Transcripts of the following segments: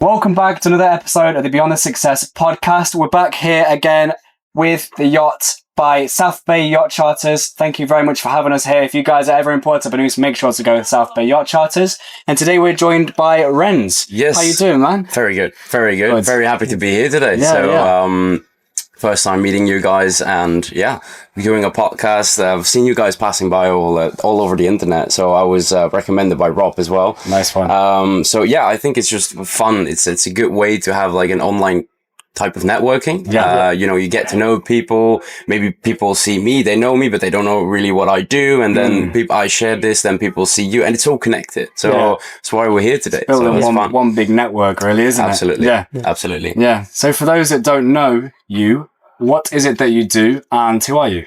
Welcome back to another episode of the Beyond the Success podcast. We're back here again with the yacht by South Bay Yacht Charters. Thank you very much for having us here. If you guys are ever in Porto, make sure to go with South Bay Yacht Charters. And today we're joined by Rens. Yes. How you doing, man? Very good. Very good. Very happy to be here today. First time meeting you guys, and we're doing a podcast. I've seen you guys passing by all over the internet, so I was recommended by Rob as well. Nice one. I think it's just fun. It's a good way to have like an online type of networking. You get to know people. Maybe people see me, they know me, but they don't know really what I do. And then I share this, then people see you, and it's all connected. So that's why we're here today. Building one big network, really, isn't Absolutely. it? Absolutely. Yeah. So for those that don't know you, what is it that you do, and who are you?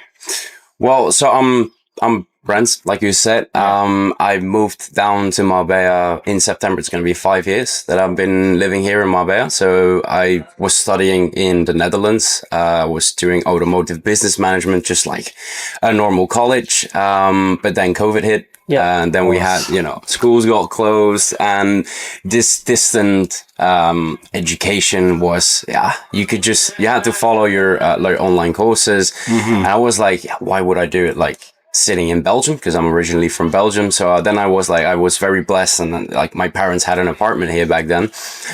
Well, so I'm Rens, like you said. I moved down to Marbella in September. It's going to be 5 years that I've been living here in Marbella. So I was studying in the Netherlands. I was doing automotive business management, just like a normal college. But then COVID hit. And then we had, schools got closed, and this distant education was, you had to follow your online courses. And I was like, why would I do it like sitting in Belgium? Because I'm originally from Belgium. So then I was very blessed, and then, like, my parents had an apartment here back then.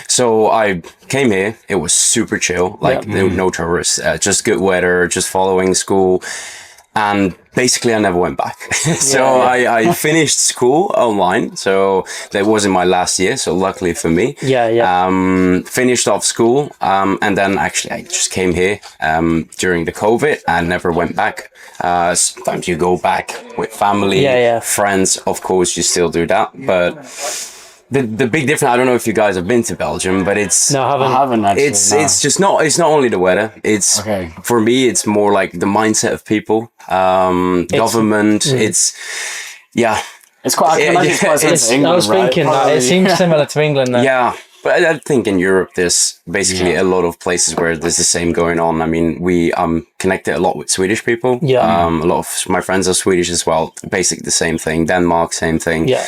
So I came here. It was super chill, there were no tourists, just good weather, just following school. And basically, I never went back. I finished school online. So that was in my last year. So luckily for me, finished off school. And then actually I just came here during the COVID and never went back. Sometimes you go back with family, friends. Of course, you still do that. But the big difference, I don't know if you guys have been to Belgium, but it's... No, I haven't actually. It's just not, it's not only the weather. It's, for me, it's more like the mindset of people, government. It's quite, I can imagine it's quite similar to England, I was thinking that it seems similar to England though. Yeah. But I think in Europe, there's basically a lot of places where there's the same going on. I mean, we connected a lot with Swedish people. A lot of my friends are Swedish as well. Basically the same thing. Denmark, same thing. Yeah.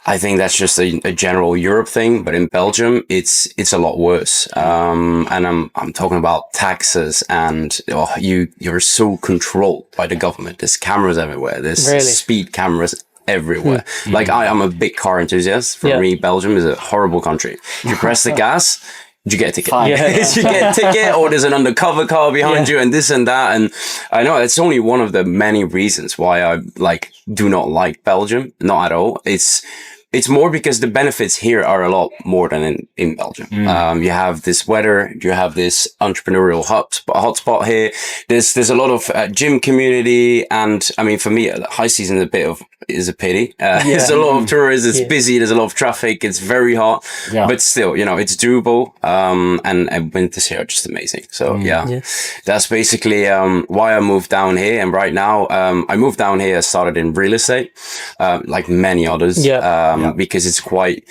I think that's just a general Europe thing, but in Belgium, it's a lot worse. And I'm talking about taxes, and you're so controlled by the government. There's cameras everywhere. There's speed cameras everywhere. Like, I'm a big car enthusiast. For me, Belgium is a horrible country. If you press the gas, you get a ticket. You get a ticket, or there's an undercover car behind you, and this and that. And I know it's only one of the many reasons why I do not like Belgium. Not at all. It's more because the benefits here are a lot more than in Belgium. You have this weather, you have this entrepreneurial hotspot here. There's a lot of gym community, and I mean, for me, high season is a pity. There's a lot of tourists. It's busy. There's a lot of traffic. It's very hot, but still, it's doable. And winters here are just amazing. So that's basically why I moved down here. And right now, I moved down here. I started in real estate, like many others. Because it's quite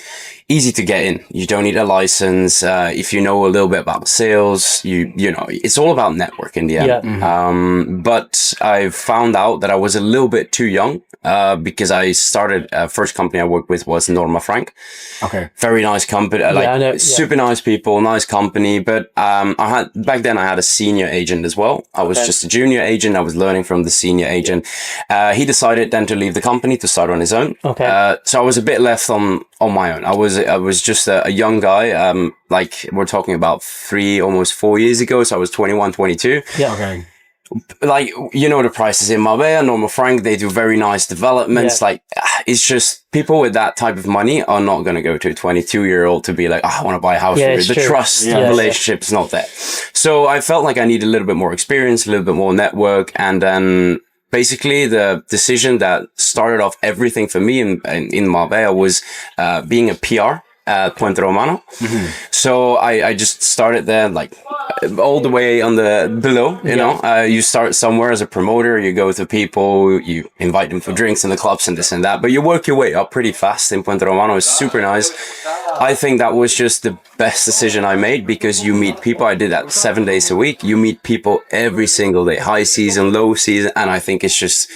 easy to get in. You don't need a license. If you know a little bit about sales, it's all about network in the end. But I found out that I was a little bit too young, because I started, first company I worked with was Norma Frank. Okay. Very nice company. Super nice people, nice company. But, back then I had a senior agent as well. I was just a junior agent. I was learning from the senior agent. He decided then to leave the company to start on his own. So I was a bit left on my own. I was just a young guy. We're talking about almost 4 years ago. So I was 21, 22. Yeah. Okay. The prices in Marbella, Norma Frank, they do very nice developments. It's just people with that type of money are not going to go to a 22-year-old to be like, I want to buy a house. The trust relationship is not there. So I felt like I need a little bit more experience, a little bit more network. And then basically the decision that started off everything for me in Marbella was being a PR at Puente Romano. So I just started there, all the way on the below, you know. You start somewhere as a promoter, you go to people, you invite them for drinks in the clubs and this and that, but you work your way up pretty fast in Puente Romano. It's super nice. I think that was just the best decision I made, because you meet people. I did that 7 days a week. You meet people every single day, high season, low season. And I think it's just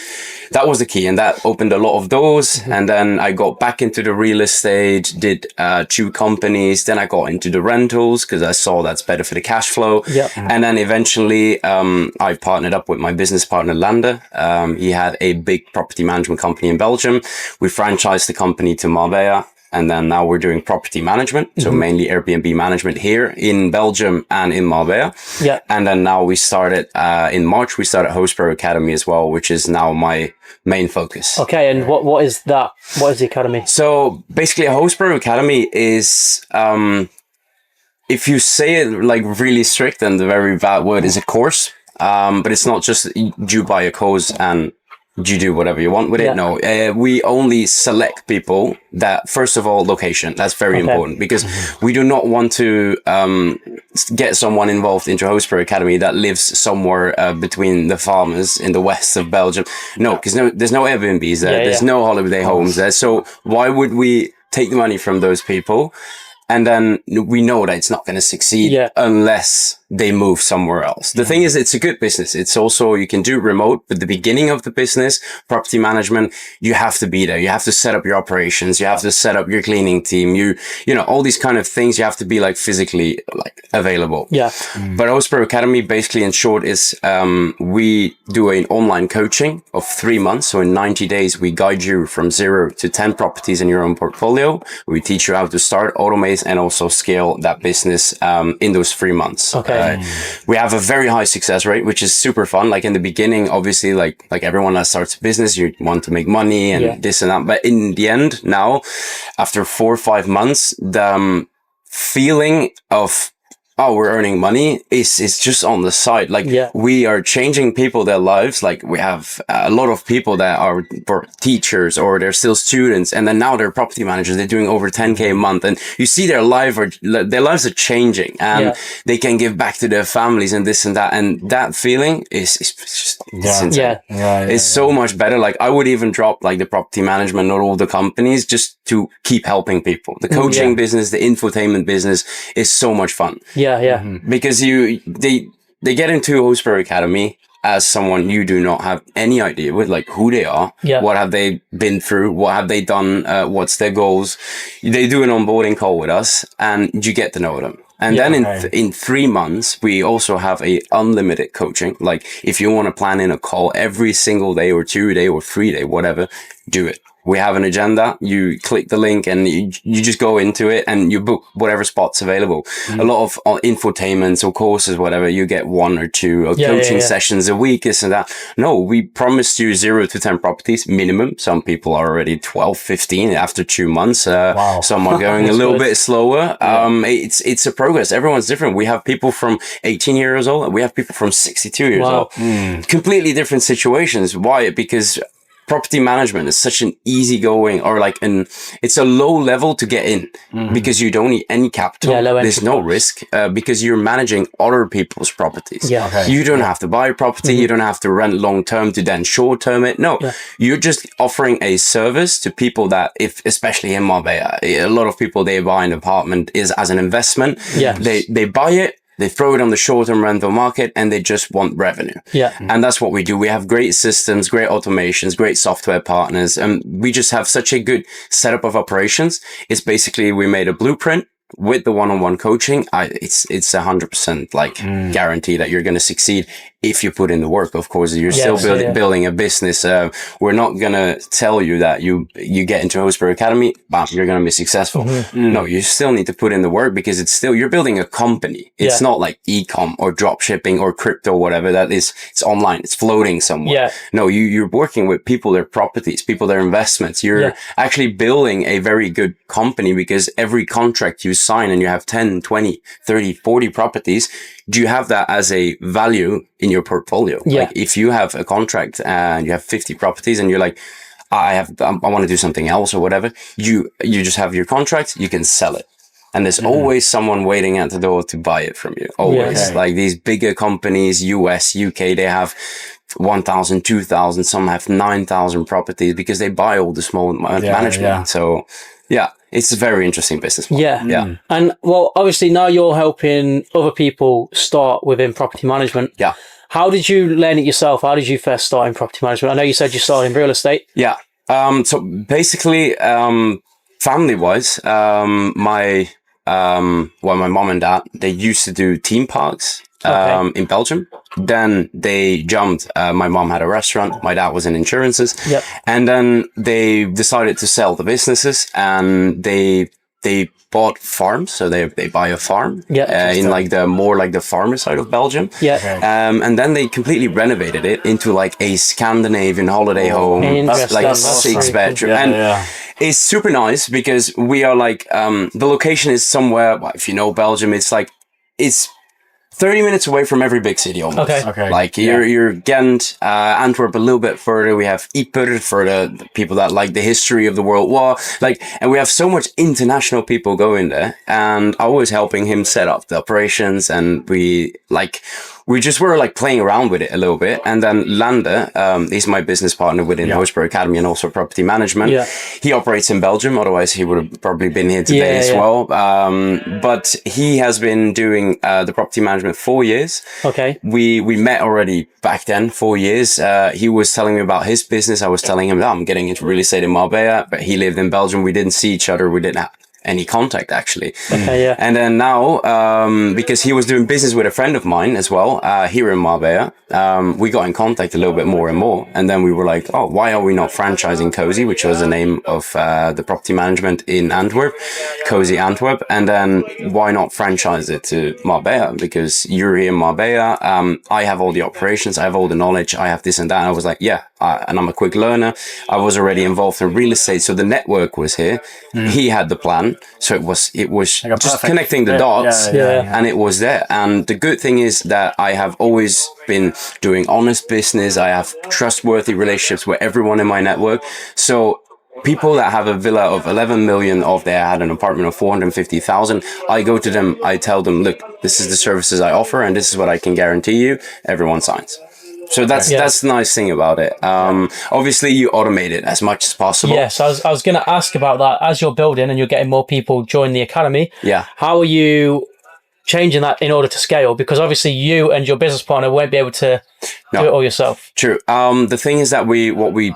that was the key, and that opened a lot of doors. And then I got back into the real estate, did 2 companies. Then I got into the rentals because I saw that's better for the cash flow. And then eventually I partnered up with my business partner, Lander. He had a big property management company in Belgium. We franchised the company to Marbella. And then now we're doing property management. So mainly Airbnb management here in Belgium and in Marbella. And then now we started, in March, we started Host Pro Academy as well, which is now my main focus. Okay. And what is that? What is the academy? So basically a Host Pro Academy is, if you say it like really strict, then the very bad word is a course. But it's not just you buy a course and you do whatever you want with it. No, we only select people that, first of all, location. That's very important because we do not want to get someone involved into Host Pro Academy that lives somewhere between the farmers in the west of Belgium. No, because there's no Airbnbs there. There's no holiday homes there. So why would we take the money from those people? And then we know that it's not going to succeed unless they move somewhere else. The thing is, it's a good business. It's also, you can do remote, but the beginning of the business, property management, you have to be there. You have to set up your operations. You have to set up your cleaning team. You know, all these kind of things, you have to be like physically like available. But Host Pro Academy, basically in short, is, we do an online coaching of 3 months. So in 90 days, we guide you from 0 to 10 properties in your own portfolio. We teach you how to start, automate, and also scale that business, in those 3 months. We have a very high success rate, which is super fun. Like in the beginning, obviously, like everyone that starts a business, you want to make money and this and that. But in the end, now, after 4 or 5 months, the feeling of, oh, we're earning money is just on the side. Like we are changing people, their lives. Like we have a lot of people that are teachers or they're still students. And then now they're property managers. They're doing over 10K a month. And you see their lives are changing and they can give back to their families and this and that. And that feeling is just insane. It's so much better. Like I would even drop like the property management or all the companies just to keep helping people. The coaching business, the infotainment business is so much fun. Because they get into Host Pro Academy as someone you do not have any idea with, like who they are, what have they been through, what have they done, what's their goals. They do an onboarding call with us and you get to know them. And then in 3 months, we also have a unlimited coaching. Like if you want to plan in a call every single day or 2 day or 3 day, whatever, do it. We have an agenda. You click the link and you just go into it and you book whatever spots available. A lot of infotainments or courses, whatever, you get 1 or 2 or coaching sessions a week, this and that. No, we promised you 0 to 10 properties minimum. Some people are already 12, 15 after 2 months. Some are going a little bit slower. It's a progress. Everyone's different. We have people from 18 years old and we have people from 62 years old. Completely different situations. Why? Because property management is such an easygoing or like it's a low level to get in because you don't need any capital. There's no risk because you're managing other people's properties. You don't have to buy a property. You don't have to rent long term to then short term it. No, you're just offering a service to people that, especially in Marbella, a lot of people, they buy an apartment is as an investment. They buy it. They throw it on the short-term rental market and they just want revenue. And that's what we do. We have great systems, great automations, great software partners. And we just have such a good setup of operations. It's basically, we made a blueprint with the one-on-one coaching. It's 100% like guarantee that you're going to succeed if you put in the work. Of course, you're still building a business. We're not going to tell you that you get into Host Pro Academy, bam, you're going to be successful. No, you still need to put in the work because it's still, you're building a company. It's not like e-com or drop shipping or crypto, whatever that is. It's online. It's floating somewhere. No, you're working with people, their properties, people, their investments. You're actually building a very good company because every contract you sign and you have 10, 20, 30, 40 properties, do you have that as a value in your portfolio? Like if you have a contract and you have 50 properties and you're like, I want to do something else or whatever, you just have your contract, you can sell it. And there's always someone waiting at the door to buy it from you. Always. Like these bigger companies, US, UK, they have 1,000, 2,000, some have 9,000 properties because they buy all the small management. So it's a very interesting business model. And well, obviously now you're helping other people start within property management. How did you learn it yourself? How did you first start in property management? I know you said you started in real estate. Yeah. So basically, family-wise, my mom and dad, they used to do theme parks in Belgium. Then they jumped. My mom had a restaurant. My dad was in insurances. Yep. And then they decided to sell the businesses, and they bought farms. So they buy a farm in like the farmer side of Belgium. Yeah. And then they completely renovated it into like a Scandinavian holiday home, like 6-bedroom. And it's super nice because we are like, the location is somewhere, if you know Belgium, it's 30 minutes away from every big city almost. Okay. Like you're Ghent, Antwerp a little bit further. We have Ypres for the people that like the history of the World War. And we have so much international people going there. And I was helping him set up the operations, and we just were like playing around with it a little bit. And then Lande, he's my business partner within Hospro Academy and also property management. Yeah. He operates in Belgium. Otherwise he would have probably been here today as well. But he has been doing the property management 4 years. Okay. We met already back then, 4 years. He was telling me about his business. I was telling him that I'm getting into real estate in Marbella, but he lived in Belgium. We didn't see each other. We didn't have any contact actually. Okay, yeah. And then now, because he was doing business with a friend of mine as well, here in Marbella, we got in contact a little bit more and more. And then we were like, oh, why are we not franchising Cozy, which was the name of the property management in Antwerp, Cozy Antwerp. And then why not franchise it to Marbella? Because you're here in Marbella. I have all the operations. I have all the knowledge. I have this and that. And I was like, yeah. And I'm a quick learner. I was already involved in real estate. So the network was here. He had the plan. So it was just connecting the dots, and it was there. And the good thing is that I have always been doing honest business. I have trustworthy relationships with everyone in my network. So people that have a villa of 11 million, or if they had an apartment of 450,000, I go to them, I tell them, look, this is the services I offer, and this is what I can guarantee you. Everyone signs. So that's the nice thing about it. Obviously, you automate it as much as possible. Yes, I was going to ask about that. As you're building and you're getting more people join the academy, how are you changing that in order to scale? Because obviously you and your business partner won't be able to do it all yourself. True. The thing is that what we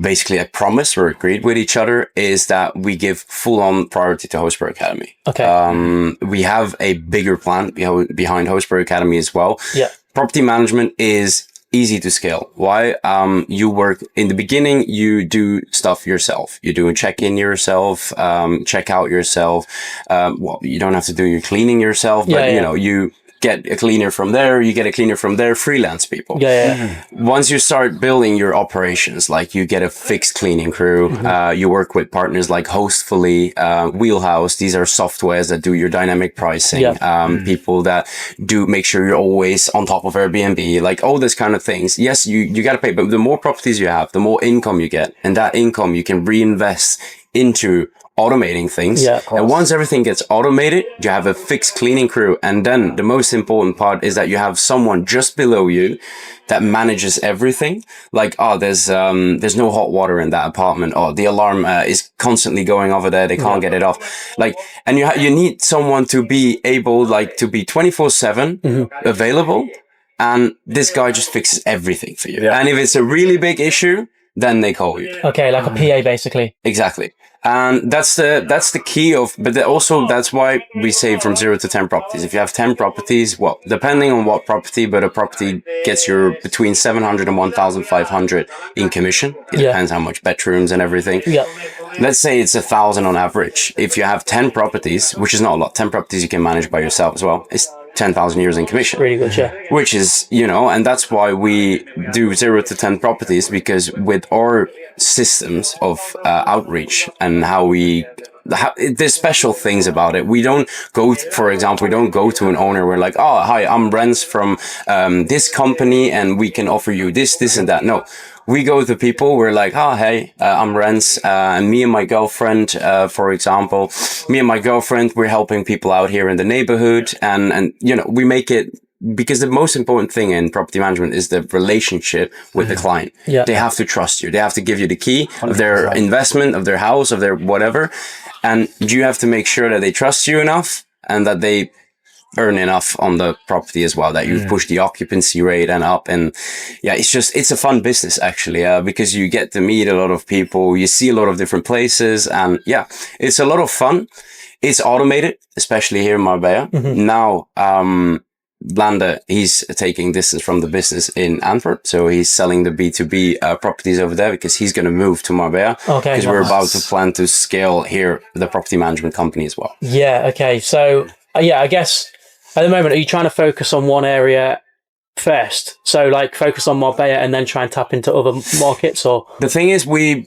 basically promised or agreed with each other is that we give full-on priority to Hospro Academy. Okay. We have a bigger plan behind Hospro Academy as well. Yeah. Property management is easy to scale. Why? You work in the beginning, you do stuff yourself. You do a check-in yourself, check out yourself. Well, you don't have to do your cleaning yourself, but you know, you get a cleaner from there, you get a cleaner from there, freelance people. Once you start building your operations, like you get a fixed cleaning crew, you work with partners like Hostfully, Wheelhouse. These are softwares that do your dynamic pricing, people that do make sure you're always on top of Airbnb, like all this kind of things. Yes, you got to pay, but the more properties you have, the more income you get, and that income you can reinvest into automating things. And once everything gets automated, you have a fixed cleaning crew. And then the most important part is that you have someone just below you that manages everything. Like, oh, there's no hot water in that apartment. Oh, the alarm is constantly going over there. They can't get it off. Like, and you need someone to be able, like, to be 24/7 available. And this guy just fixes everything for you. And if it's a really big issue, then they call you. Okay, like a PA basically. Exactly. And that's the key of, but also that's why we say from 0 to 10 properties. If you have 10 properties, well, depending on what property, but a property gets you between 700 and 1,500 in commission. It depends how much bedrooms and everything. Let's say it's 1,000 on average. If you have 10 properties, which is not a lot, 10 properties you can manage by yourself as well. It's 10,000 euros in commission. Really good, yeah. Which is, you know, and that's why we do 0 to 10 properties, because with our systems of outreach and there's special things about it. We don't go, for example, we don't go to an owner. We're like, oh, hi, I'm Rens from this company and we can offer you this and that. No. We go to people, we're like, oh, hey, I'm Rens, and me and my girlfriend, for example, we're helping people out here in the neighborhood. And, you know, we make it, because the most important thing in property management is the relationship with the client. They have to trust you. They have to give you the key of their investment, of their house, of their whatever. And you have to make sure that they trust you enough and that they earn enough on the property as well, that you've pushed the occupancy rate and up. And yeah, it's a fun business actually, because you get to meet a lot of people, you see a lot of different places, and yeah, it's a lot of fun. It's automated, especially here in Marbella. Now, Blanda, he's taking distance from the business in Antwerp. So he's selling the B2B properties over there because he's going to move to Marbella. Okay. Because we're about to plan to scale here the property management company as well. Yeah. Okay. So yeah, I guess at the moment, are you trying to focus on one area first? So like focus on Marbella and then try and tap into other markets, or? The thing is, we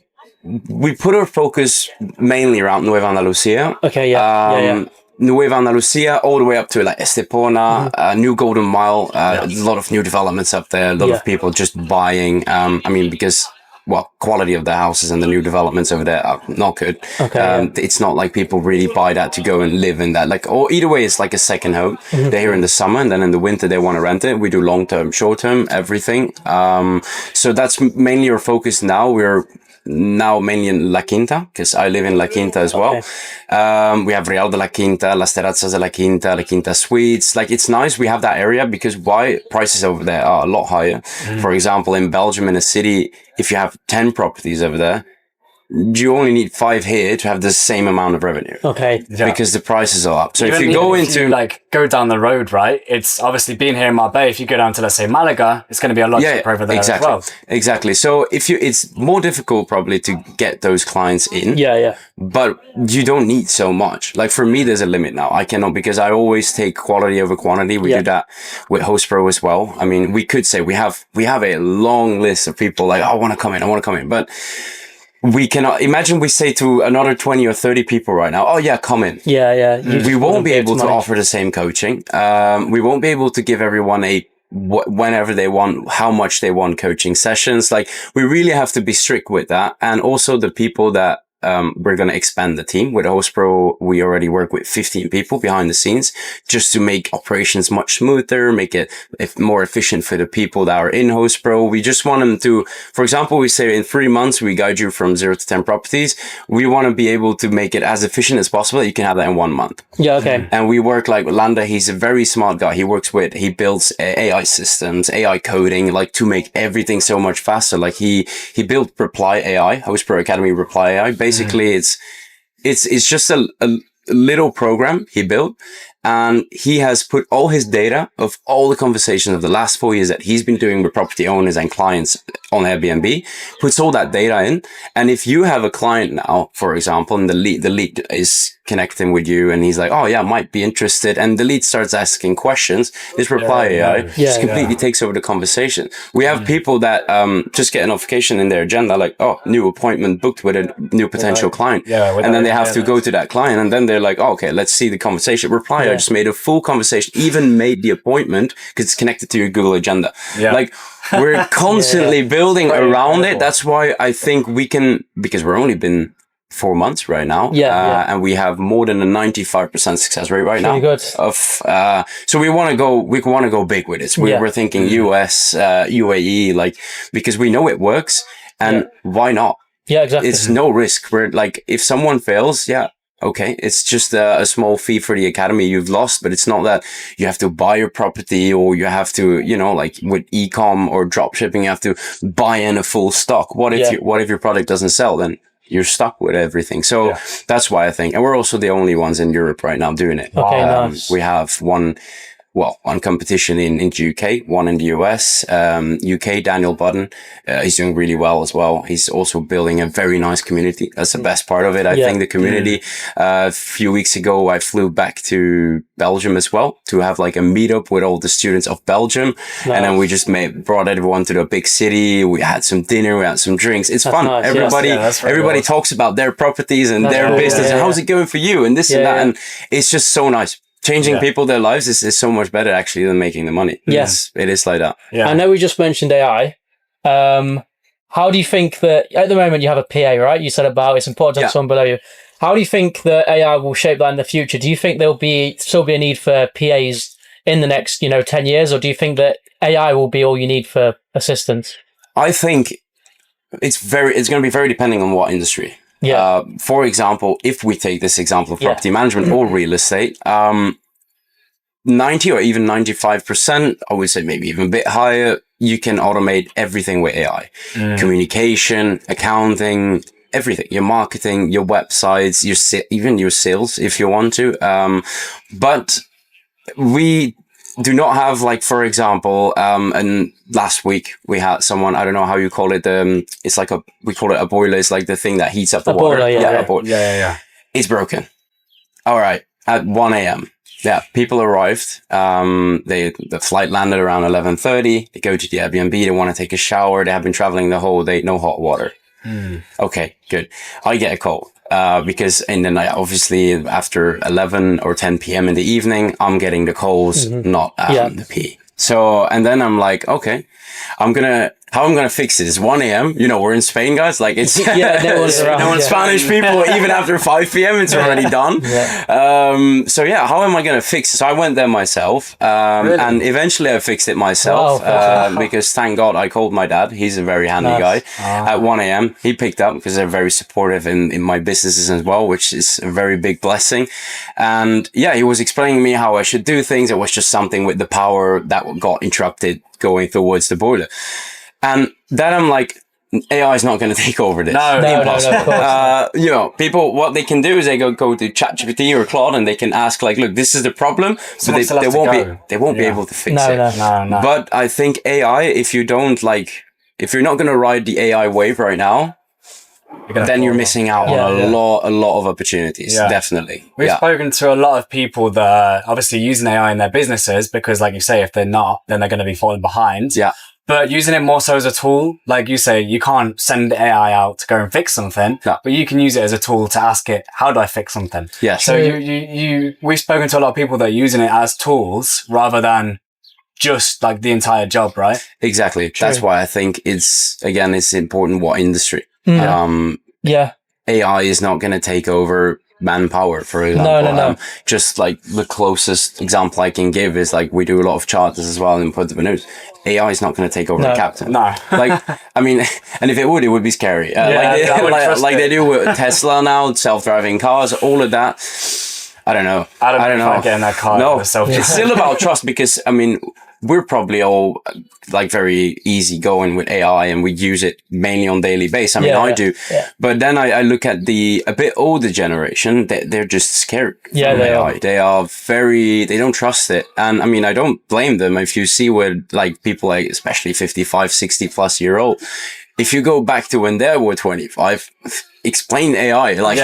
put our focus mainly around Nueva Andalusia. Okay. Yeah. Nueva Andalusia all the way up to like Estepona, New Golden Mile, a lot of new developments up there, a lot of people just buying. I mean, because, well, quality of the houses and the new developments over there are not good. Okay, it's not like people really buy that to go and live in that. Like, or either way, it's like a second home. They're here in the summer, and then in the winter, they want to rent it. We do long-term, short-term, everything. So that's mainly our focus now. We're now mainly in La Quinta, because I live in La Quinta as well. We have Real de la Quinta, Las Terrazas de La Quinta Suites. Like, it's nice we have that area, because why? Prices over there are a lot higher. For example, in Belgium, in a city, if you have 10 properties over there, you only need 5 here to have the same amount of revenue. Okay. Yeah. Because the prices are up. So if you go down the road, right? It's obviously being here in Marbella. If you go down to, let's say, Malaga, it's going to be a lot cheaper over there as well. Exactly. So it's more difficult probably to get those clients in. Yeah. But you don't need so much. Like for me, there's a limit now. I cannot, because I always take quality over quantity. We do that with HostPro as well. I mean, we could say we have a long list of people like, I want to come in, but we cannot imagine we say to another 20 or 30 people right now, oh yeah, come in. Yeah. We won't be able to offer the same coaching. We won't be able to give everyone whenever they want, how much they want coaching sessions. Like, we really have to be strict with that. And also the people that we're going to expand the team. With HostPro, we already work with 15 people behind the scenes just to make operations much smoother, make it more efficient for the people that are in HostPro. We just want them to, for example, we say in 3 months, we guide you from 0 to 10 properties. We want to be able to make it as efficient as possible. You can have that in 1 month. Yeah. Okay. And we work like Landa. He's a very smart guy. He builds AI systems, AI coding, like to make everything so much faster. Like he built Reply AI, HostPro Academy Reply AI. Basically, it's just a little program he built, and he has put all his data of all the conversations of the last 4 years that he's been doing with property owners and clients on Airbnb, puts all that data in. And if you have a client now, for example, and the lead is connecting with you, and he's like, oh yeah, might be interested, and the lead starts asking questions, this Reply AI just completely takes over the conversation. We have people that just get a notification in their agenda like, oh, new appointment booked with a new potential client, and then they have to go to that client, and then they're like, oh, okay, let's see the conversation. Reply AI just made a full conversation, even made the appointment because it's connected to your Google Agenda. Like, we're constantly building around it. That's why I think we can, because we're only been 4 months right now, and we have more than a 95% success rate right now. Good. So we want to go big with it. So we're thinking US, UAE, like, because we know it works, and why not? Yeah, exactly. It's no risk. We're like, if someone fails, okay, it's just a small fee for the academy you've lost, but it's not that you have to buy your property, or you have to, like with e-com or drop shipping, you have to buy in a full stock. What if your product doesn't sell? Then you're stuck with everything. So that's why I think, and we're also the only ones in Europe right now doing it. Okay, nice. We have one competition in the UK, one in the US, UK, Daniel Budden, he's doing really well as well. He's also building a very nice community. That's the best part of it. I think the community, a few weeks ago, I flew back to Belgium as well to have like a meetup with all the students of Belgium. Nice. And then we just brought everyone to the big city. We had some dinner, we had some drinks. It's fun. Nice. Everybody talks about their properties and their business and how's it going for you and this and that. And it's just so nice. Changing people, their lives is so much better actually than making the money. Yes, it is like that. Yeah. I know we just mentioned AI. How do you think that at the moment you have a PA, right? You said about it's important to have someone below you. How do you think that AI will shape that in the future? Do you think there'll still be a need for PAs in the next, 10 years, or do you think that AI will be all you need for assistance? I think it's going to be very depending on what industry. Yeah. For example, if we take this example of property management or real estate, 90 or even 95%, I would say maybe even a bit higher, you can automate everything with AI. Communication, accounting, everything, your marketing, your websites, even your sales, if you want to. But we do not have, like, for example, and last week we had someone, I don't know how you call it. It's like we call it a boiler. It's like the thing that heats up the water. Boiler, A boiler. Yeah. It's broken. All right. At 1 a.m. Yeah. People arrived. The flight landed around 11:30. They go to the Airbnb. They want to take a shower. They have been traveling the whole day. No hot water. Okay, good. I get a call. Because in the night, obviously after 11 or 10 p.m. in the evening, I'm getting the calls, not the P. So, and then I'm like, okay, how I'm going to fix this? 1 a.m. You know, we're in Spain, guys. Like it's, no one's Spanish people, even after 5 p.m. it's already done. So yeah, how am I going to fix it? So I went there myself, and eventually I fixed it myself, because thank God I called my dad. He's a very handy guy. At 1 a.m. he picked up because they're very supportive in my businesses as well, which is a very big blessing. And yeah, he was explaining to me how I should do things. It was just something with the power that got interrupted going towards the boiler. And then I'm like, AI is not going to take over this. No, impossible. You know, people, what they can do is they go to ChatGPT or Claude and they can ask, like, look, this is the problem. So they won't be able to fix it. No. But I think AI, if you're not going to ride the AI wave right now, then you're missing out on a lot of opportunities. Definitely. We've spoken to a lot of people that are obviously using AI in their businesses because, like you say, if they're not, then they're going to be falling behind. Yeah. But using it more so as a tool, like you say, you can't send the AI out to go and fix something, but you can use it as a tool to ask it, how do I fix something? Yeah. So we've spoken to a lot of people that are using it as tools rather than just like the entire job, right? Exactly. True. That's why I think it's important what industry. AI is not going to take over manpower, for example. No. Just like the closest example I can give is like we do a lot of charters as well in Entrepreneurship. AI is not going to take over the captain. No. Like, I mean, and if it would be scary. Like they do with Tesla now, self-driving cars, all of that. I don't know. I don't know if I get in that car. No, it's still about trust because, I mean, we're probably all like very easy going with AI and we use it mainly on daily basis. I mean, I do. Yeah. But then I look at a bit older generation, they're just scared from AI. They don't trust it. And I mean, I don't blame them. If you see where like people like, especially 55, 60 plus year old, if you go back to when they were 25, explain AI. Like,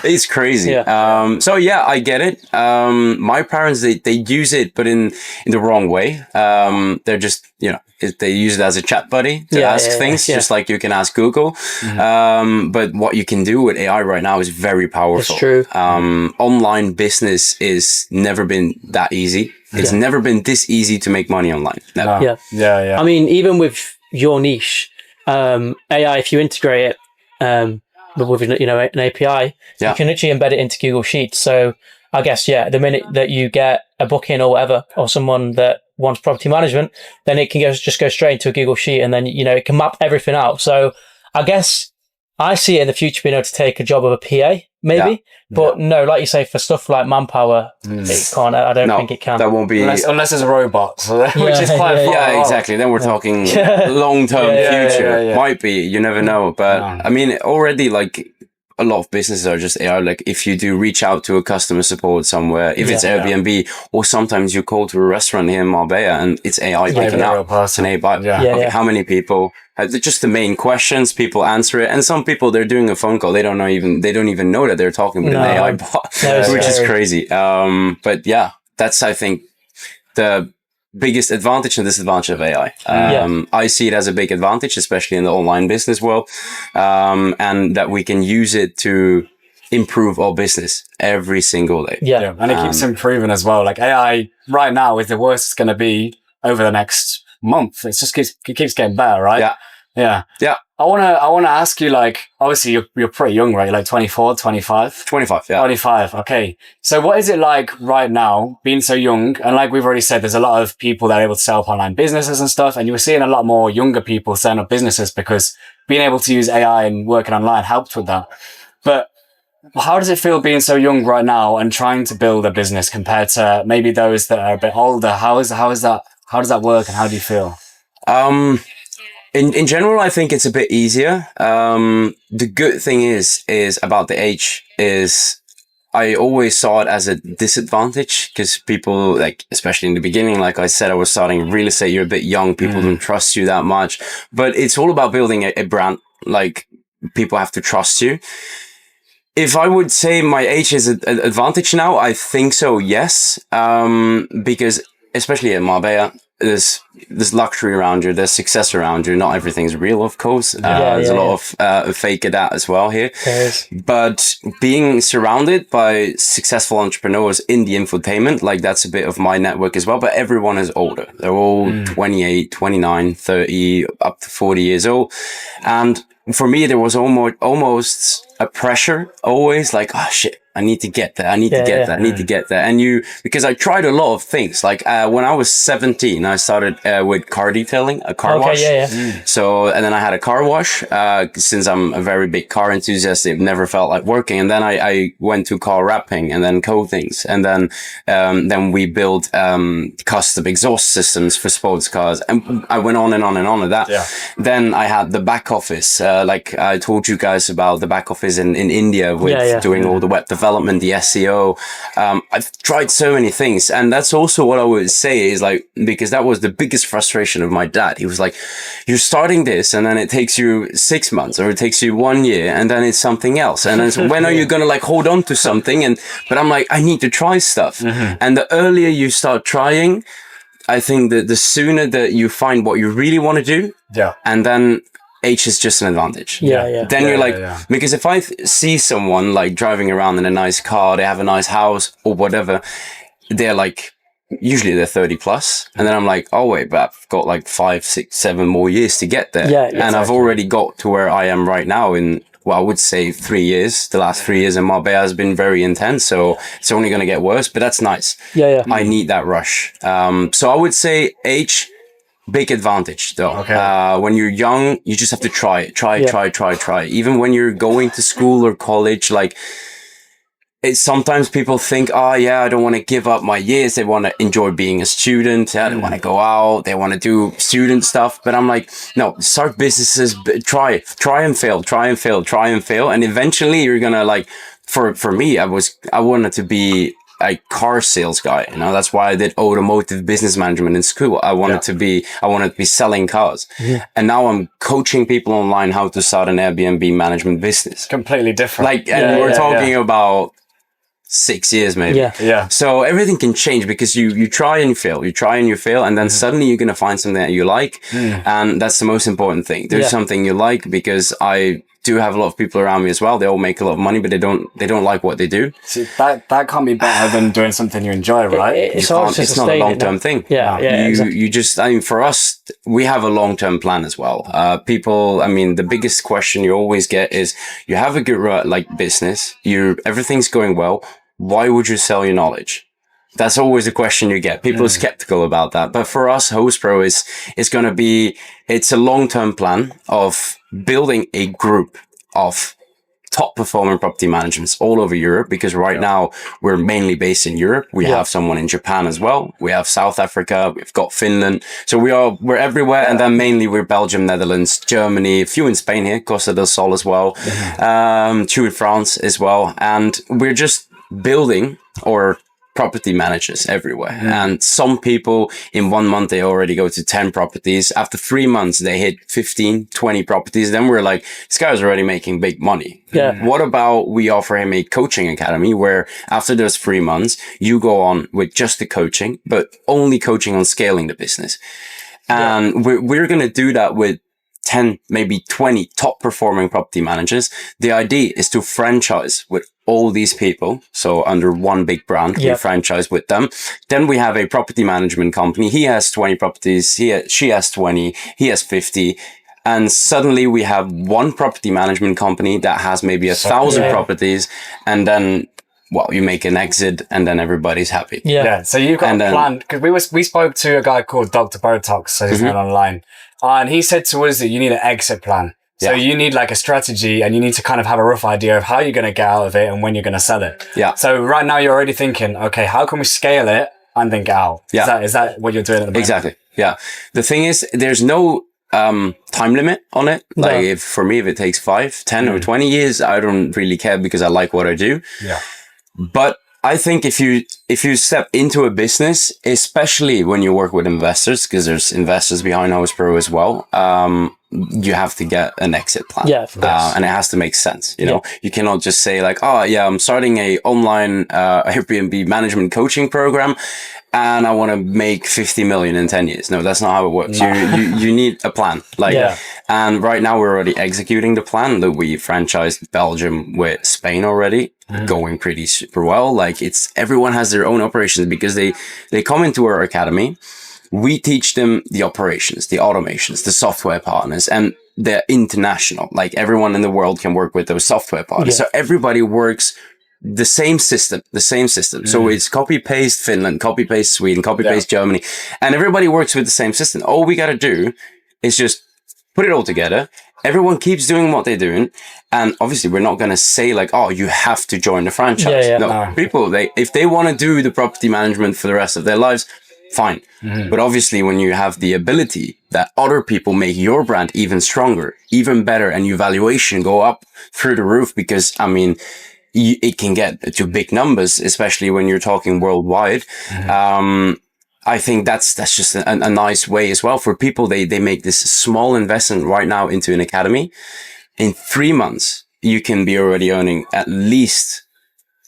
it's crazy. Yeah. So yeah, I get it. My parents, they use it, but in the wrong way. They're just, you know, they use it as a chat buddy to ask things, just like you can ask Google. But what you can do with AI right now is very powerful. It's true. Online business is never been that easy. It's never been this easy to make money online. Never. Yeah. I mean, even with your niche, AI, if you integrate it, with an API, you can literally embed it into Google Sheets. So I guess the minute that you get a booking or whatever, or someone that wants property management, then it can just go straight into a Google Sheet, and then it can map everything out. So I guess I see it in the future being able to take a job of a PA, maybe. But no, like you say, for stuff like manpower, it can't. I don't think it can. That won't be unless it's a robot, which is quite far. Yeah, exactly. Then we're talking long-term future. Might be, you never know. But I mean, already like a lot of businesses are just AI. Like if you do reach out to a customer support somewhere, if it's Airbnb, or sometimes you call to a restaurant here in Marbella and it's AI picking up. It's an AI. How many people? Just the main questions, people answer it, and some people they're doing a phone call. They don't even know that they're talking with an AI bot, which is crazy. But yeah, that's I think the biggest advantage and disadvantage of AI. I see it as a big advantage, especially in the online business world, and that we can use it to improve our business every single day. And it keeps improving as well. Like AI right now is the worst it's going to be over the next month. It keeps getting better, right? Yeah. I want to ask you, like, obviously you're pretty young, right? You're like 24, 25? 25, yeah. 25, okay. So what is it like right now, being so young? And like we've already said, there's a lot of people that are able to set up online businesses and stuff. And you were seeing a lot more younger people setting up businesses because being able to use AI and working online helped with that. But how does it feel being so young right now and trying to build a business compared to maybe those that are a bit older? How does that work, and how do you feel? In general, I think it's a bit easier. The good thing is about the age is I always saw it as a disadvantage because people, like, especially in the beginning, like I said, I was starting real estate. You're a bit young. People don't trust you that much, but it's all about building a brand. Like, people have to trust you. If I would say my age is an advantage now, I think so, yes. Because especially at Marbella, there's luxury around you, there's success around you. Not everything's real, of course. There's a lot of fake of that as well here. But being surrounded by successful entrepreneurs in the infotainment, like, that's a bit of my network as well. But everyone is older. They're all 28, 29, 30, up to 40 years old. And for me, there was almost a pressure always, like, oh shit, I need to get there. I need to get there. I need to get there. And because I tried a lot of things. Like, when I was 17, I started with car detailing, a car wash. So, and then I had a car wash. Since I'm a very big car enthusiast, it never felt like working. And then I went to car wrapping and then coatings. And then we built custom exhaust systems for sports cars. And I went on and on and on with that. Then I had the back office. Like I told you guys about the back office in India with doing all the web development, the SEO. I've tried so many things. And that's also what I would say is, like, because that was the biggest frustration of my dad. He was like, you're starting this and then it takes you 6 months or it takes you 1 year and then it's something else. And then when are you going to, like, hold on to something? But I'm like, I need to try stuff. And the earlier you start trying, I think that the sooner that you find what you really want to do. And then age is just an advantage. Then you're like, because if I see someone, like, driving around in a nice car, they have a nice house or whatever, they're like, usually they're 30 plus. And then I'm like, oh wait, but I've got like 5, 6, 7 more years to get there. And I've already got to where I am right now in, well, I would say 3 years. The last 3 years in Marbella has been very intense. So it's only going to get worse, but that's nice. I need that rush. So I would say age, big advantage though. When you're young, you just have to try. Even when you're going to school or college, like, sometimes people think, oh yeah, I don't want to give up my years. They want to enjoy being a student. They want to go out. They want to do student stuff. But I'm like, no, start businesses, try and fail. And eventually you're going to, like, for me, I wanted to be a car sales guy, you know. That's why I did automotive business management in school. I wanted to be selling cars. And now I'm coaching people online how to start an Airbnb management business. Completely different. Like, and we're talking about 6 years maybe. So everything can change because you try and you fail, and then suddenly you're going to find something that you like. And that's the most important thing. Do something you like, because I do have a lot of people around me as well. They all make a lot of money, but they don't like what they do. See, that can't be better than doing something you enjoy, right? It's not a long-term thing. You just, I mean, for us, we have a long-term plan as well. People, I mean, the biggest question you always get is, you have a good, like, business, everything's going well. Why would you sell your knowledge? That's always a question you get. People are skeptical about that. But for us, HostPro is going to be, it's a long-term plan of building a group of top performing property managements all over Europe, because right now we're mainly based in Europe. We have someone in Japan as well. We have South Africa. We've got Finland. So we're everywhere. And then mainly we're Belgium, Netherlands, Germany, a few in Spain here, Costa del Sol as well. 2 in France as well. And we're just building property managers everywhere. And some people in 1 month, they already go to 10 properties. After 3 months, they hit 15, 20 properties. Then we're like, this guy's already making big money. What about we offer him a coaching academy where after those 3 months, you go on with just the coaching, but only coaching on scaling the business. And we're going to do that with 10, maybe 20 top performing property managers. The idea is to franchise with all these people. So under one big brand, we franchise with them. Then we have a property management company. He has 20 properties. She has 20. He has 50. And suddenly we have one property management company that has maybe 1,000 properties. And then, well, you make an exit and then everybody's happy. So you've got a plan, because we spoke to a guy called Dr. Botox, so he's not online. And he said to us that you need an exit plan. So you need like a strategy, and you need to kind of have a rough idea of how you're going to get out of it and when you're going to sell it. Yeah. So right now you're already thinking, okay, how can we scale it and then get out? Yeah. Is that what you're doing at the moment? Exactly. Yeah. The thing is, there's no time limit on it. No. Like if it takes 5, 10 or 20 years, I don't really care because I like what I do. Yeah. But I think if you step into a business, especially when you work with investors, because there's investors behind Housepro as well, you have to get an exit plan. Yeah, of course. And it has to make sense. You know, you cannot just say like, oh yeah, I'm starting a online Airbnb management coaching program, and I want to make 50 million in 10 years. No, that's not how it works. You need a plan. And right now we're already executing the plan that we franchised Belgium with Spain already, going pretty super well. Like everyone has their own operations because they come into our academy. We teach them the operations, the automations, the software partners, and they're international. Like everyone in the world can work with those software partners. So everybody works the same system. So it's copy paste Finland, copy paste Sweden, copy paste Germany, and everybody works with the same system. All we got to do is just put it all together. Everyone keeps doing what they're doing. And obviously we're not going to say like, oh, you have to join the franchise. No, people, if they want to do the property management for the rest of their lives, fine. But obviously when you have the ability that other people make your brand even stronger, even better, and your valuation go up through the roof, because I mean, it can get to big numbers, especially when you're talking worldwide. I think that's just a nice way as well for people. They make this small investment right now into an academy. In 3 months, you can be already earning at least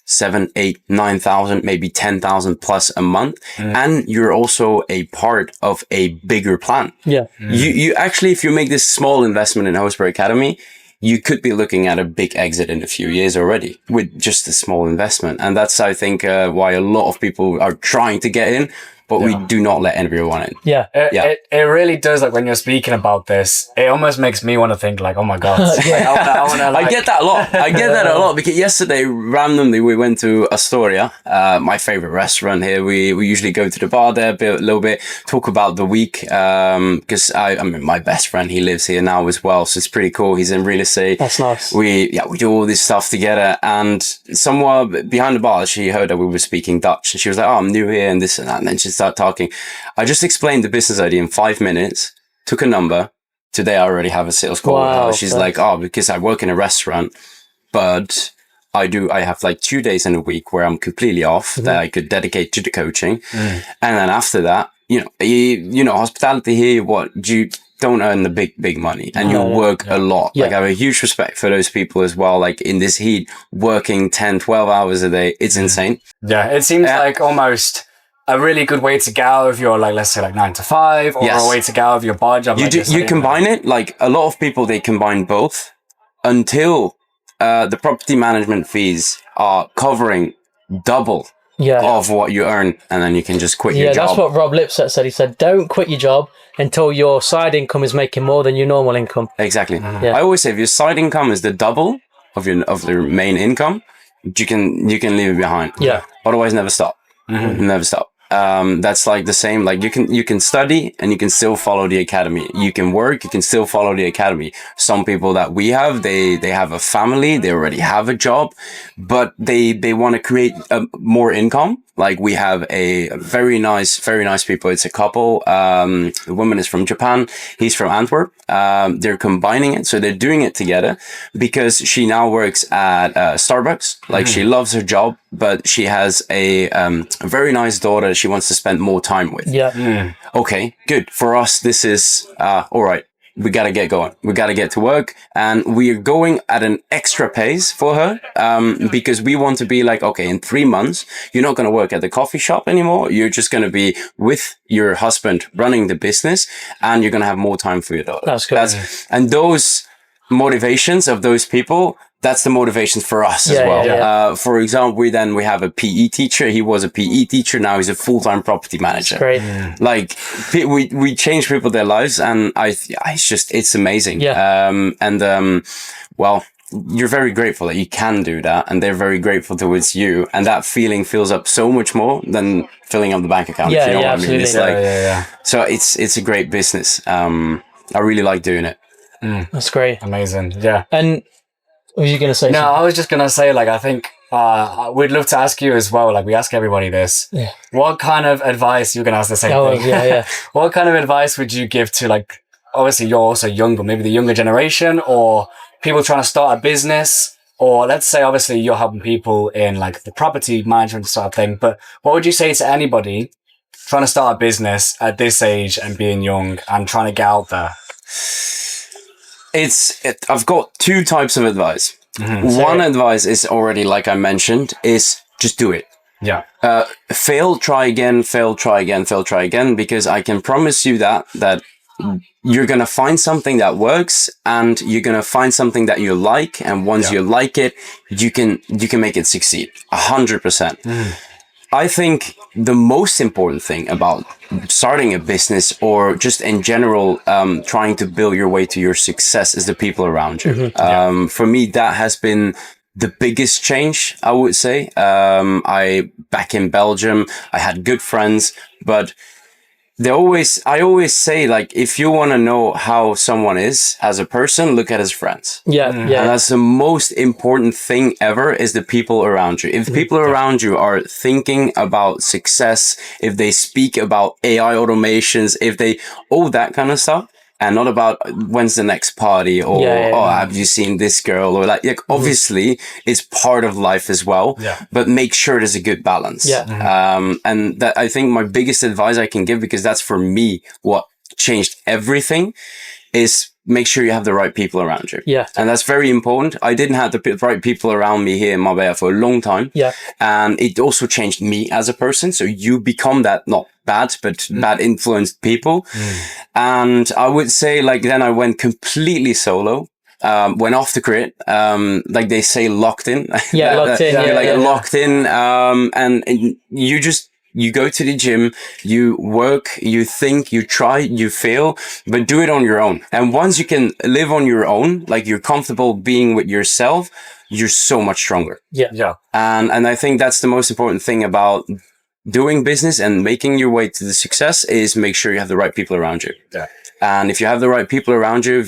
7, 8, 9,000, maybe 10,000 plus a month. And you're also a part of a bigger plan. Yeah. You actually, if you make this small investment in Housepro Academy, you could be looking at a big exit in a few years already with just a small investment. And that's, I think, why a lot of people are trying to get in, but we do not let everyone in. It really does. Like when you're speaking about this, it almost makes me want to think like, oh my God. I get that a lot. I get that a lot because yesterday, randomly, we went to Astoria, my favorite restaurant here. We usually go to the bar there a little bit, talk about the week. Because I mean, my best friend, he lives here now as well. So it's pretty cool. He's in real estate. That's nice. We do all this stuff together. And somewhere behind the bar, she heard that we were speaking Dutch, and she was like, oh, I'm new here and this and that. And then she started talking. I just explained the business idea in 5 minutes, took a number. Today I already have a sales call with her. She's like, oh, because I work in a restaurant, but I have like 2 days in a week where I'm completely off that I could dedicate to the coaching. And then after that, you know, hospitality here, you don't earn the big money, and you work a lot. Like I have a huge respect for those people as well. Like in this heat, working 10, 12 hours a day, it's insane. Yeah. It seems like almost a really good way to get out of your, like, let's say like 9 to 5, or a way to get out of your bar job. You combine it. Like a lot of people, they combine both until the property management fees are covering double of what you earn, and then you can just quit your job. Yeah, that's what Rob Lipset said. He said, don't quit your job until your side income is making more than your normal income. Exactly. I always say if your side income is the double of your main income, you can leave it behind. Otherwise, never stop. Never stop. That's like the same, like you can study and you can still follow the academy. You can work, you can still follow the academy. Some people that we have, they have a family, they already have a job, but they want to create more income. Like we have a very nice people. It's a couple. The woman is from Japan. He's from Antwerp. They're combining it. So they're doing it together because she now works at Starbucks. Like she loves her job, but she has a very nice daughter she wants to spend more time with. Okay, good. For us, this is all right. We got to get going. We got to get to work, and we are going at an extra pace for her, because we want to be like, okay, in 3 months, you're not going to work at the coffee shop anymore. You're just going to be with your husband running the business, and you're going to have more time for your daughter. That's good. And those motivations of those people, that's the motivations for us as well. For example, we have a PE teacher. He was a PE teacher. Now he's a full-time property manager. Great. Like we change people their lives, and it's amazing. Well, you're very grateful that you can do that, and they're very grateful towards you, and that feeling fills up so much more than filling up the bank account. If you know what I mean? It's like, so it's a great business. I really like doing it. That's great. Amazing. Yeah. And what were you going to say? No, I was just going to say, like, I think we'd love to ask you as well. Like, we ask everybody this. Yeah. What kind of advice, you're going to ask the same thing. Yeah. What kind of advice would you give to, like, obviously you're also young, but maybe the younger generation or people trying to start a business? Or let's say, obviously, you're helping people in like the property management sort of thing. But what would you say to anybody trying to start a business at this age and being young and trying to get out there? I've got two types of advice. One advice is already, like I mentioned, is just do it. Yeah. Fail, try again, fail, try again, fail, try again, because I can promise you that you're going to find something that works and you're going to find something that you like. And once you like it, you can make it succeed 100%. I think the most important thing about starting a business or just in general, trying to build your way to your success is the people around you. For me, that has been the biggest change, I would say. Back in Belgium, I had good friends, but I always say, like, if you want to know how someone is as a person, look at his friends. Yeah. And that's the most important thing ever, is the people around you. If people around you are thinking about success, if they speak about AI automations, all that kind of stuff, and not about when's the next party or have you seen this girl or like obviously it's part of life as well, but make sure there's a good balance. And that, I think my biggest advice I can give, because that's for me what changed everything, is make sure you have the right people around you. And that's very important. I didn't have the right people around me here in Marbella for a long time. And it also changed me as a person. So you become that, not bad, but bad influenced people. And I would say, like, then I went completely solo. Went off the grid, like they say, locked in. Locked in. And you go to the gym, you work, you think, you try, you fail, but do it on your own. And once you can live on your own, like you're comfortable being with yourself, you're so much stronger. And I think that's the most important thing about doing business and making your way to the success, is make sure you have the right people around you. And if you have the right people around you,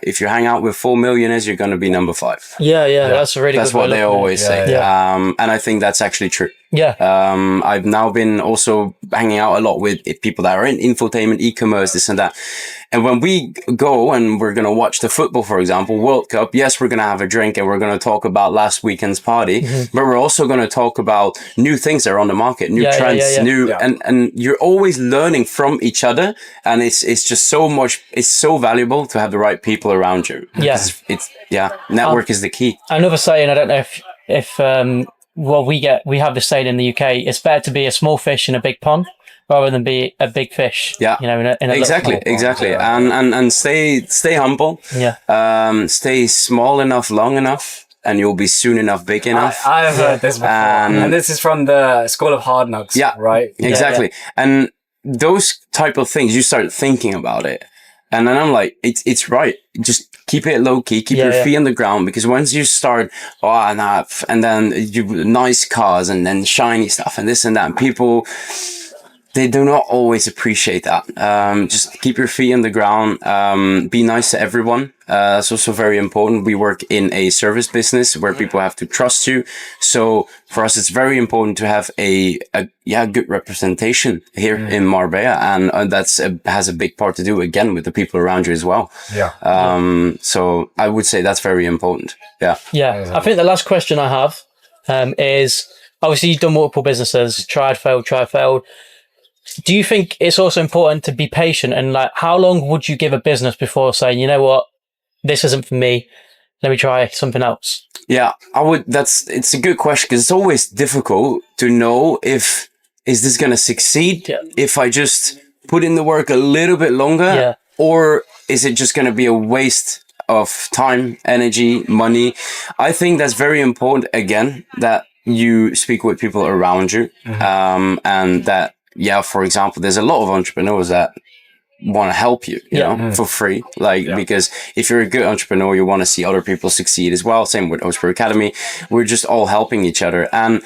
if you hang out with 4 millionaires, you're going to be number 5. That's a really That's good what they always say. And I think that's actually true. I've now been also hanging out a lot with people that are in infotainment, e-commerce, this and that. And when we go and we're going to watch the football, for example, World Cup, yes, we're going to have a drink and we're going to talk about last weekend's party, but we're also going to talk about new things that are on the market, new trends, and you're always learning from each other. And it's just so much, it's so valuable to have the right people around you. Network is the key. Another saying, I don't know if we have this saying in the UK, it's better to be a small fish in a big pond rather than be a big fish. In a exactly. And stay humble. Stay small enough, long enough, and you'll be soon enough big enough. I've heard this before, and this is from the School of Hard Knocks. Right. Exactly. And those type of things, you start thinking about it, and then I'm like, it's right. Just keep it low key, keep your feet on the ground, because once you start, and then you nice cars and then shiny stuff and this and that, people, they do not always appreciate that. Just keep your feet on the ground. Be nice to everyone. That's also very important. We work in a service business where people have to trust you. So for us, it's very important to have a good representation here in Marbella. And has a big part to do, again, with the people around you as well. So I would say that's very important. I think the last question I have is, obviously you've done multiple businesses, tried, failed. Do you think it's also important to be patient, and like, how long would you give a business before saying, you know what, this isn't for me, let me try something else? It's a good question, because it's always difficult to know is this going to succeed if I just put in the work a little bit longer, or is it just going to be a waste of time, energy, money? I think that's very important, again, that you speak with people around you, and that, for example, there's a lot of entrepreneurs that want to help you, know, for free. Because if you're a good entrepreneur, you want to see other people succeed as well. Same with Entrepreneur Academy. We're just all helping each other. And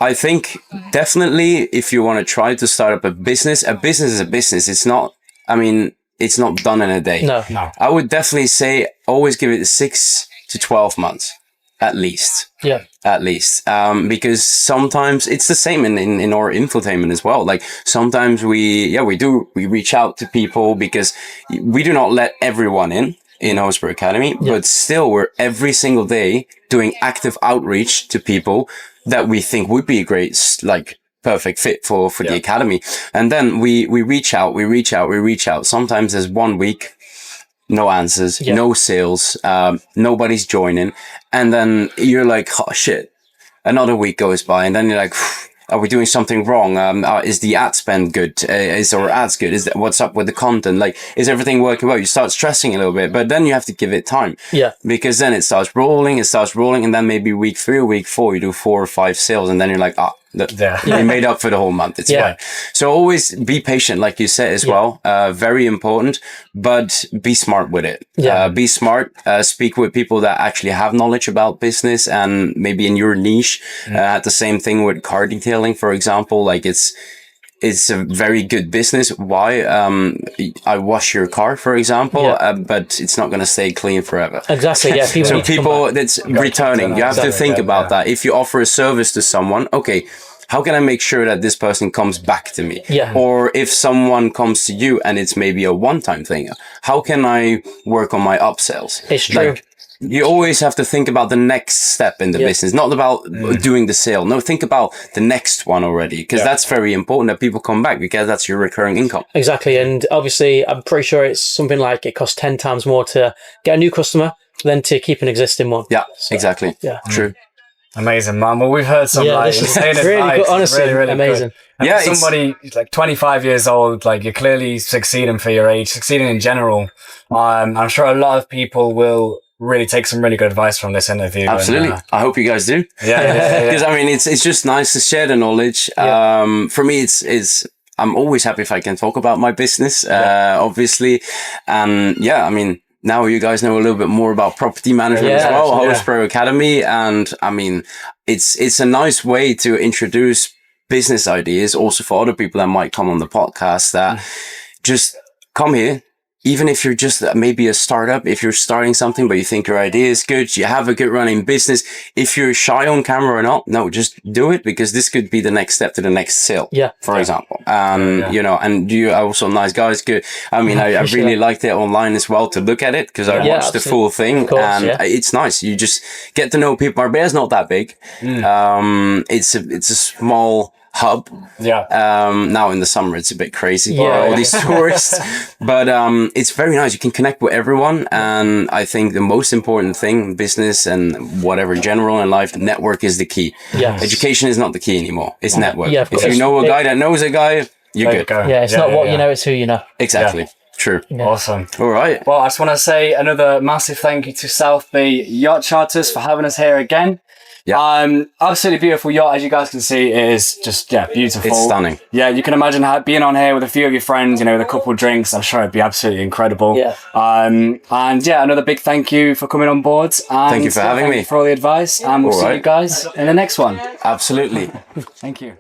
I think definitely if you want to try to start up a business is a business. It's not, it's not done in a day. No. I would definitely say always give it 6 to 12 months. At least. Yeah. At least. Because sometimes it's the same in our infotainment as well. Like sometimes we reach out to people because we do not let everyone in Horsepower Academy, but still we're every single day doing active outreach to people that we think would be a great, like, perfect fit for the Academy. And then we reach out. Sometimes there's 1 week, no answers, no sales, nobody's joining. And then you're like, oh shit, another week goes by. And then you're like, are we doing something wrong? Is the ad spend good? Is our ads good? What's up with the content? Like, is everything working well? You start stressing a little bit, but then you have to give it time. Yeah. Because then it starts rolling. And then maybe week 3 or week 4, you do 4 or 5 sales. And then you're like, you made up for the whole month. It's fine. So always be patient, like you said as well. Very important, but be smart with it. Be smart. Speak with people that actually have knowledge about business and maybe in your niche. The same thing with car detailing, for example. Like it's a very good business. Why? I wash your car, for example, but it's not going to stay clean forever. Exactly. Yeah. People that's returning, you have to think about that. If you offer a service to someone, okay, how can I make sure that this person comes back to me? Yeah. Or if someone comes to you and it's maybe a one-time thing, how can I work on my upsells? It's true. Like, you always have to think about the next step in the business, not about doing the sale. No, think about the next one already, because that's very important that people come back, because that's your recurring income. Exactly. And obviously, I'm pretty sure it's something like it costs 10 times more to get a new customer than to keep an existing one. Yeah, exactly. Yeah. True. Amazing, man. Well, we've heard some like insane really advice. good, honestly, really amazing. Good. And somebody like 25 years old, like you're clearly succeeding for your age, succeeding in general. I'm sure a lot of people will really take some really good advice from this interview. Absolutely. And, I hope you guys do. Yeah. Because I mean, it's just nice to share the knowledge. For me, it's I'm always happy if I can talk about my business, obviously. And I mean, now you guys know a little bit more about property management as well, Horsepower Academy. And I mean, it's a nice way to introduce business ideas also for other people that might come on the podcast that just come here. Even if you're just maybe a startup, if you're starting something, but you think your idea is good, you have a good running business. If you're shy on camera or not, no, just do it, because this could be the next step to the next sale, for example. You know, and you are also nice guys. Good. I mean, I really liked it online as well to look at it, because I watched the full thing, and it's nice. You just get to know people. Marbella's not that big. It's a small hub. Now in the summer it's a bit crazy for all these tourists, but it's very nice. You can connect with everyone, and I think the most important thing in business and whatever general in life, network is the key. Education is not the key anymore. It's network. If you know a guy that knows a guy, you're good. It's not what you know, it's who you know. Exactly. True. Awesome. All right. Well, I just want to say another massive thank you to South Bay Yacht Charters for having us here again. Absolutely beautiful yacht, as you guys can see. It is just beautiful. It's stunning. Yeah, you can imagine being on here with a few of your friends, you know, with a couple of drinks. I'm sure it'd be absolutely incredible. And another big thank you for coming on board. And thank you for having me. For all the advice, and we'll see you guys in the next one. Absolutely. Thank you.